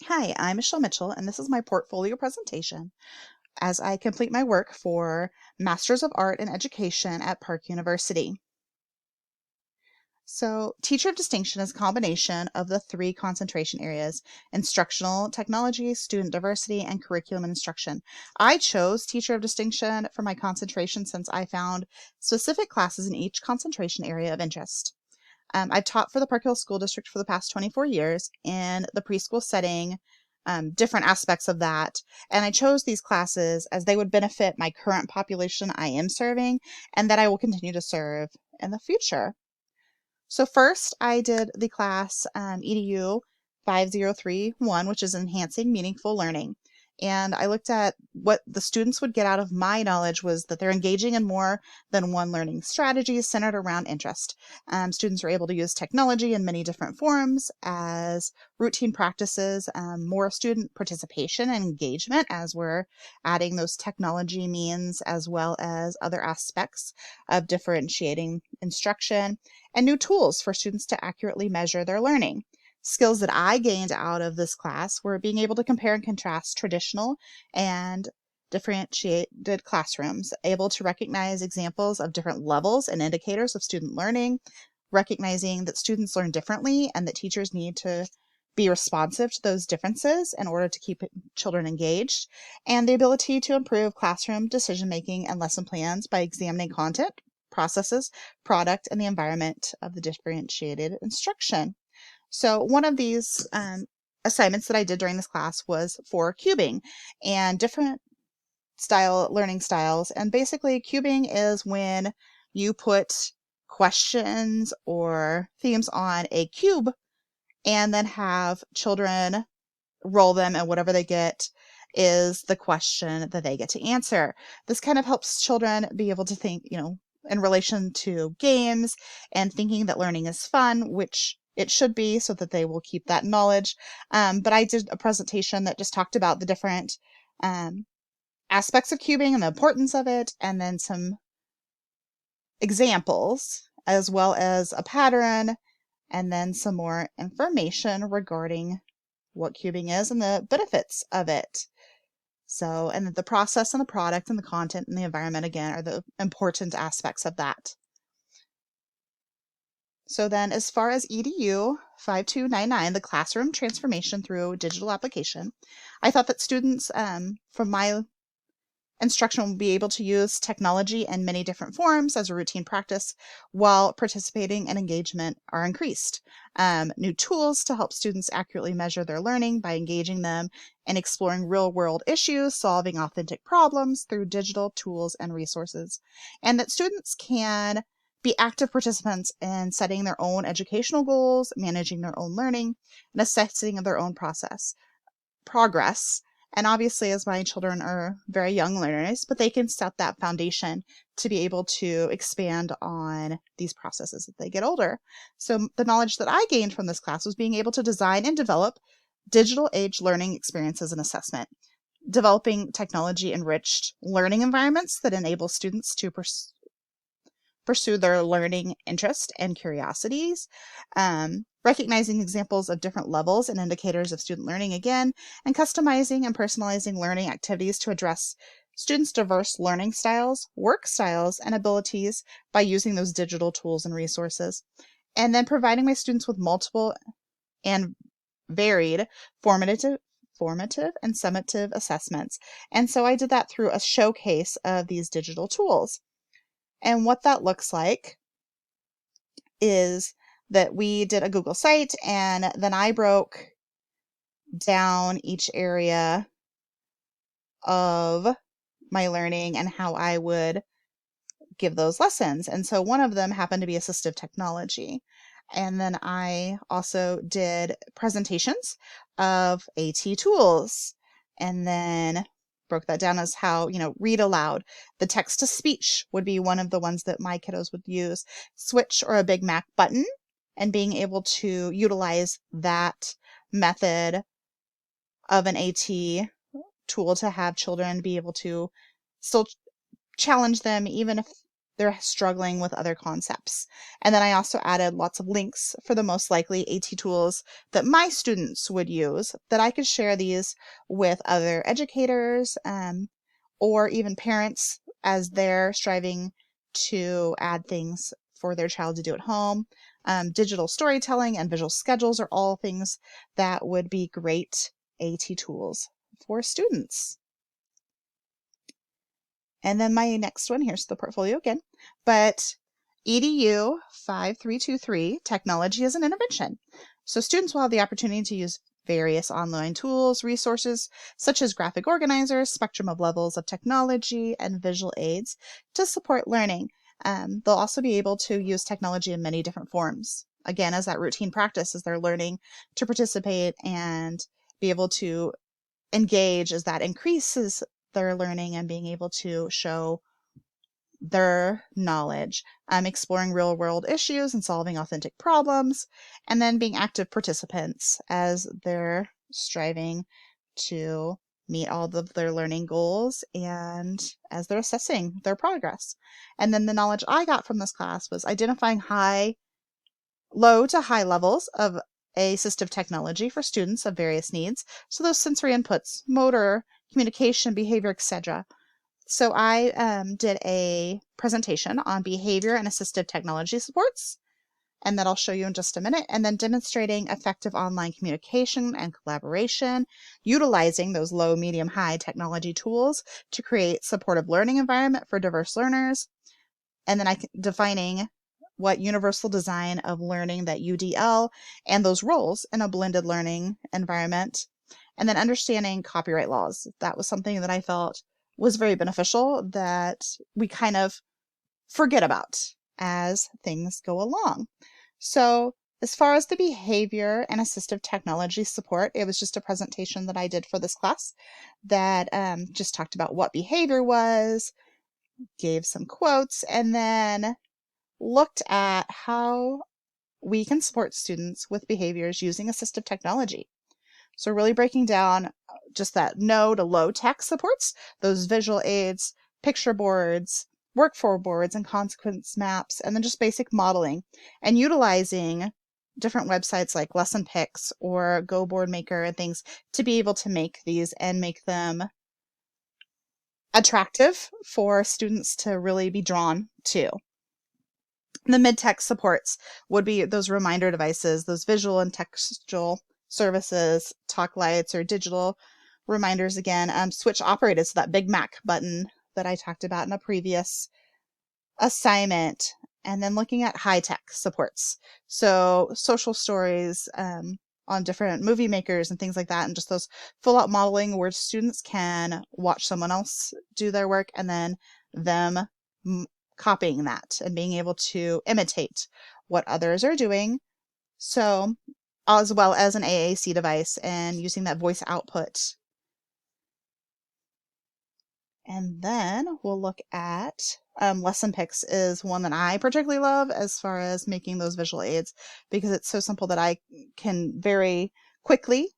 Hi, I'm Michelle Mitchell, and this is my portfolio presentation as I complete my work for Masters of Art in Education at Park University. So, Teacher of Distinction is a combination of the three concentration areas: instructional technology, student diversity, and curriculum and instruction. I chose Teacher of Distinction for my concentration since I found specific classes in each concentration area of interest. I've taught for the Park Hill School District for the past 24 years in the preschool setting, different aspects of that. And I chose these classes as they would benefit my current population I am serving and that I will continue to serve in the future. So first I did the class EDU 5031, which is Enhancing Meaningful Learning. And I looked at what the students would get out of my knowledge was that they're engaging in more than one learning strategy centered around interest. Students are able to use technology in many different forms as routine practices, more student participation and engagement as we're adding those technology means as well as other aspects of differentiating instruction, and new tools for students to accurately measure their learning. Skills that I gained out of this class were being able to compare and contrast traditional and differentiated classrooms, able to recognize examples of different levels and indicators of student learning, recognizing that students learn differently and that teachers need to be responsive to those differences in order to keep children engaged, and the ability to improve classroom decision-making and lesson plans by examining content, processes, product, and the environment of the differentiated instruction. So one of these assignments that I did during this class was for cubing and different learning styles. And basically cubing is when you put questions or themes on a cube and then have children roll them, and whatever they get is the question that they get to answer. This kind of helps children be able to think, in relation to games and thinking that learning is fun, which it should be, so that they will keep that knowledge. But I did a presentation that just talked about the different aspects of cubing and the importance of it, and then some examples, as well as a pattern, and then some more information regarding what cubing is and the benefits of it. So, and the process and the product and the content and the environment, again, are the important aspects of that. So then, as far as EDU 5299, the classroom transformation through digital application, I thought that students from my instruction will be able to use technology in many different forms as a routine practice while participating and engagement are increased. New tools to help students accurately measure their learning by engaging them and exploring real-world issues, solving authentic problems through digital tools and resources. And that students can be active participants in setting their own educational goals, managing their own learning, and assessing their own progress. And obviously, as my children are very young learners, but they can set that foundation to be able to expand on these processes as they get older. So the knowledge that I gained from this class was being able to design and develop digital age learning experiences and assessment, developing technology-enriched learning environments that enable students to pursue their learning interest and curiosities, recognizing examples of different levels and indicators of student learning again, and customizing and personalizing learning activities to address students' diverse learning styles, work styles, and abilities by using those digital tools and resources. And then providing my students with multiple and varied formative and summative assessments. And so I did that through a showcase of these digital tools. And what that looks like is that we did a Google site, and then I broke down each area of my learning and how I would give those lessons. And so one of them happened to be assistive technology. And then I also did presentations of AT tools, and then broke that down as how, read aloud. The text to speech would be one of the ones that my kiddos would use. Switch or a Big Mac button, and being able to utilize that method of an AT tool to have children be able to still challenge them, even if they're struggling with other concepts. And then I also added lots of links for the most likely AT tools that my students would use, that I could share these with other educators or even parents as they're striving to add things for their child to do at home. Digital storytelling and visual schedules are all things that would be great AT tools for students. And then my next one, here's the portfolio again, but EDU 5323, Technology as an Intervention. So students will have the opportunity to use various online tools, resources, such as graphic organizers, spectrum of levels of technology, and visual aids to support learning. They'll also be able to use technology in many different forms. Again, as that routine practice, as they're learning to participate and be able to engage, as that increases their learning and being able to show their knowledge, exploring real world issues and solving authentic problems, and then being active participants as they're striving to meet all of their learning goals and as they're assessing their progress. And then the knowledge I got from this class was identifying low to high levels of assistive technology for students of various needs. So those sensory inputs, motor, communication, behavior, etc. So I did a presentation on behavior and assistive technology supports, and that I'll show you in just a minute, and then demonstrating effective online communication and collaboration, utilizing those low, medium, high technology tools to create supportive learning environment for diverse learners, and then defining what universal design of learning, that UDL, and those roles in a blended learning environment, and then understanding copyright laws. That was something that I felt was very beneficial that we kind of forget about as things go along. So as far as the behavior and assistive technology support, it was just a presentation that I did for this class that just talked about what behavior was, gave some quotes, and then looked at how we can support students with behaviors using assistive technology. So really breaking down just that no to low tech supports, those visual aids, picture boards, workflow boards, and consequence maps, and then just basic modeling, and utilizing different websites like Lesson Picks or Go Board Maker and things to be able to make these and make them attractive for students to really be drawn to. The mid-tech supports would be those reminder devices, those visual and textual services, talk lights or digital reminders again, switch operated, so that Big Mac button that I talked about in a previous assignment, and then looking at high-tech supports. So social stories on different movie makers and things like that, and just those full-out modeling where students can watch someone else do their work and then them copying that and being able to imitate what others are doing. So, as well as an AAC device and using that voice output. And then we'll look at Lesson Picks is one that I particularly love as far as making those visual aids, because it's so simple that I can very quickly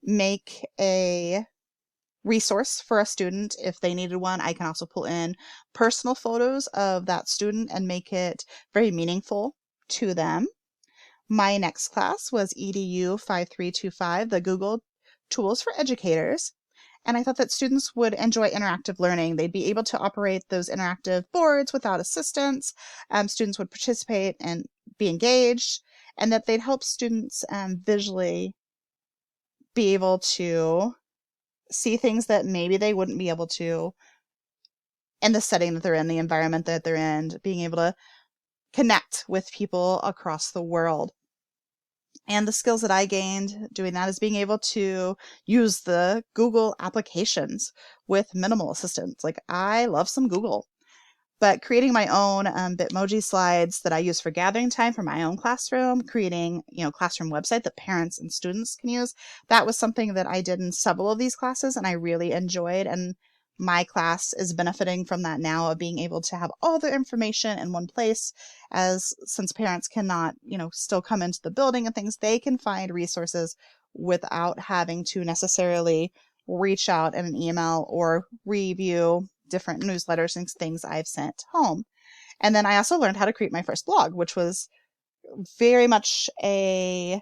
make a resource for a student if they needed one. I can also pull in personal photos of that student and make it very meaningful to them. My next class was EDU 5325, the Google Tools for Educators. And I thought that students would enjoy interactive learning. They'd be able to operate those interactive boards without assistance. Students would participate and be engaged, and that they'd help students visually be able to see things that maybe they wouldn't be able to in the setting that they're in, the environment that they're in, being able to connect with people across the world. And the skills that I gained doing that is being able to use the Google applications with minimal assistance. Like, I love some Google. But creating my own Bitmoji slides that I use for gathering time for my own classroom, creating, classroom website that parents and students can use, that was something that I did in several of these classes and I really enjoyed. And my class is benefiting from that now, of being able to have all the information in one place, as since parents cannot, still come into the building and things, they can find resources without having to necessarily reach out in an email or review different newsletters and things I've sent home. And then I also learned how to create my first blog, which was very much a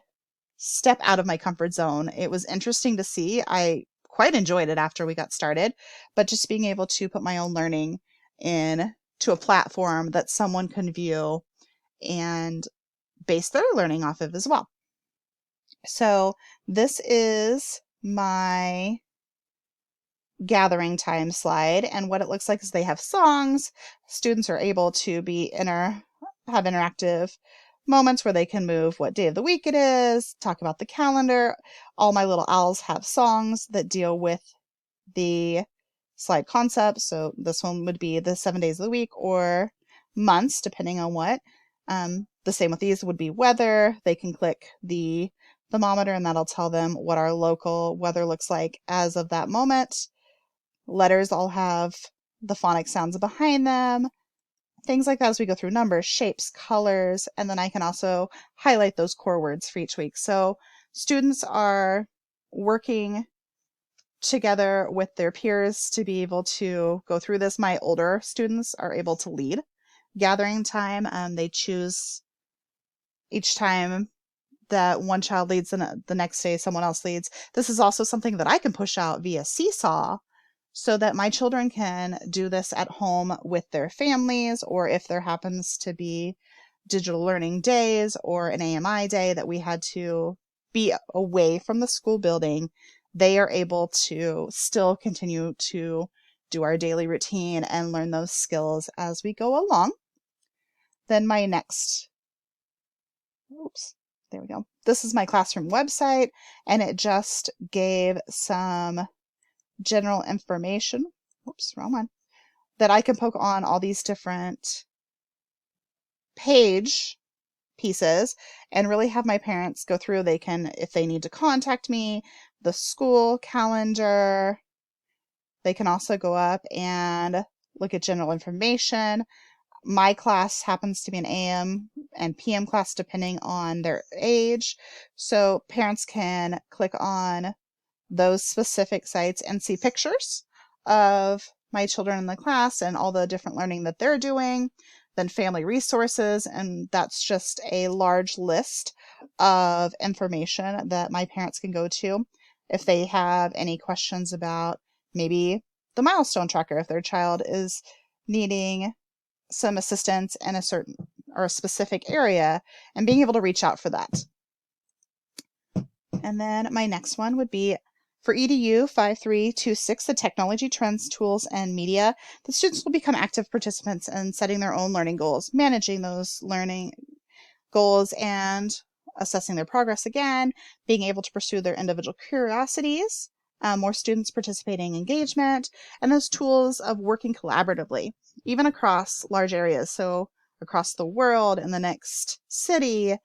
step out of my comfort zone. It was interesting to see. I quite enjoyed it after we got started, but just being able to put my own learning in to a platform that someone can view and base their learning off of as well. So this is my gathering time slide, and what it looks like is they have songs. Students are able to have interactive moments where they can move what day of the week it is, talk about the calendar. All my little owls have songs that deal with the slide concept. So this one would be the 7 days of the week or months, depending on what. The same with these would be weather. They can click the thermometer and that'll tell them what our local weather looks like as of that moment. Letters all have the phonics sounds behind them, things like that as we go through numbers, shapes, colors, and then I can also highlight those core words for each week. So students are working together with their peers to be able to go through this. My older students are able to lead gathering time. They choose each time that one child leads and the next day someone else leads. This is also something that I can push out via Seesaw so that my children can do this at home with their families, or if there happens to be digital learning days or an AMI day that we had to be away from the school building, they are able to still continue to do our daily routine and learn those skills as we go along. Then my next, there we go. This is my classroom website, and it just gave some general information, wrong one, that I can poke on all these different page pieces and really have my parents go through. They can, if they need to contact me, the school calendar, they can also go up and look at general information. My class happens to be an AM and PM class depending on their age. So parents can click on those specific sites and see pictures of my children in the class and all the different learning that they're doing. Then family resources, and that's just a large list of information that my parents can go to if they have any questions about maybe the milestone tracker, if their child is needing some assistance in a certain or a specific area, and being able to reach out for that. And then my next one would be for EDU 5326, the technology, trends, tools, and media. The students will become active participants in setting their own learning goals, managing those learning goals, and assessing their progress again, being able to pursue their individual curiosities, more students participating in engagement, and those tools of working collaboratively, even across large areas. So across the world, in the next city,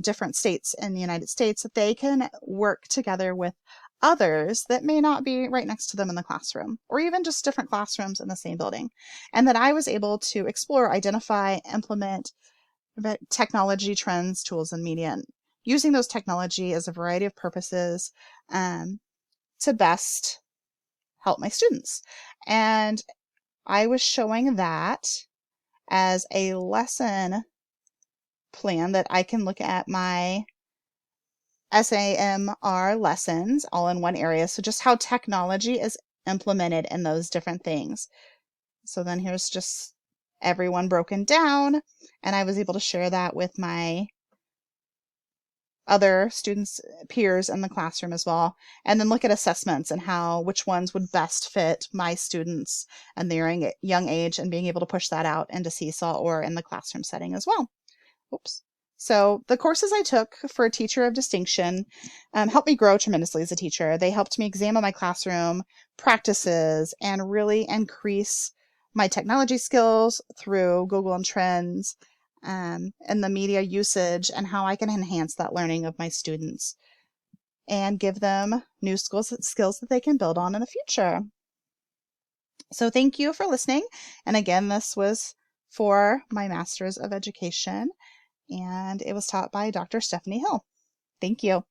different states in the United States, that they can work together with others that may not be right next to them in the classroom, or even just different classrooms in the same building. And that I was able to explore, identify, implement technology, trends, tools, and media, and using those technology as a variety of purposes to best help my students. And I was showing that as a lesson plan that I can look at my SAMR lessons all in one area. So just how technology is implemented in those different things. So then here's just everyone broken down, and I was able to share that with my other students, peers in the classroom as well, and then look at assessments and which ones would best fit my students and their young age, and being able to push that out into Seesaw or in the classroom setting as well. So the courses I took for a teacher of distinction helped me grow tremendously as a teacher. They helped me examine my classroom practices and really increase my technology skills through Google and Trends, and the media usage, and how I can enhance that learning of my students and give them new skills that they can build on in the future. So thank you for listening. And again, this was for my Master's of Education, and it was taught by Dr. Stephanie Hill. Thank you.